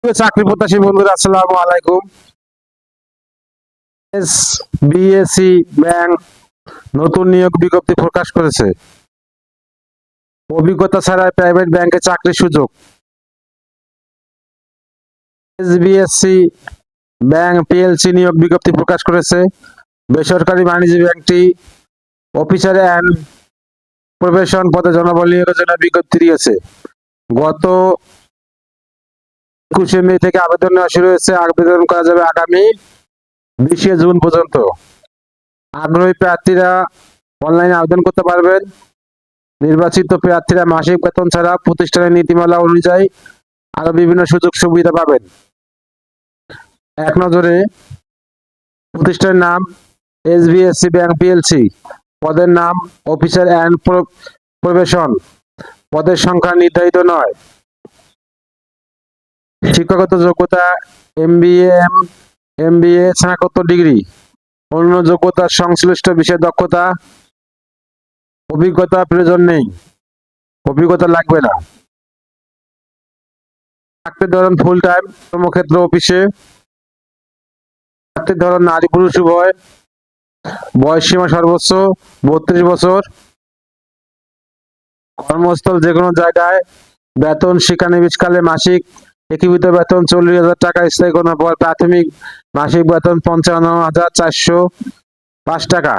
চাকরি প্রত্যাশী বন্ধুরা, আসসালামু আলাইকুম। এসবিএসি ব্যাংক নতুন নিয়োগ বিজ্ঞপ্তি প্রকাশ করেছে। অভিজ্ঞতা ছাড়া প্রাইভেট ব্যাংকে চাকরির সুযোগ। এসবিএসি ব্যাংক পিএলসি নিয়োগ বিজ্ঞপ্তি প্রকাশ করেছে। বেসরকারি বাণিজ্য ব্যাংকটি অফিসার অ্যান্ড প্রবেশন পদে জনবল নিয়োগের জন্য বিজ্ঞপ্তি দিয়েছে। গত 21শে মে থেকে আবেদন নেওয়া শুরু হয়েছে। আবেদন করা যাবে আগামী 20শে জুন পর্যন্ত। আগ্রহী প্রার্থীরা অনলাইনে আবেদন করতে পারবেন। নির্বাচিত প্রার্থীরা মাসিক বেতন ছাড়া প্রতিষ্ঠানের নীতিমালা অনুযায়ী আরো বিভিন্ন সুযোগ সুবিধা পাবেন। এক নজরে প্রতিষ্ঠানের নাম এসবিএসসি ব্যাংক পিএলসি, পদের নাম অফিসার অ্যান্ড প্রবেশন, পদের সংখ্যা নির্ধারিত নয়। শিক্ষাগত যোগ্যতা এমবিএ স্নাতকোত্তর ডিগ্রি, অন্য যোগ্যতার সংশ্লিষ্ট বিষয়ে দক্ষতা। অভিজ্ঞতা প্রয়োজন নেই, অভিজ্ঞতা লাগবে না। চাকরির ধরন ফুল টাইম, কর্মক্ষেত্র অফিসে। চাকরির ধরন নারী পুরুষ উভয়। বয়স সীমা সর্বোচ্চ 32 বছর। কর্মস্থল যে কোনো জায়গায়। বেতন শিক্ষানবিশকালে মাসিক একীভূত বেতন 40,000 টাকা, স্থায়ী করার পর প্রাথমিক মাসিক বেতন 55,405 টাকা।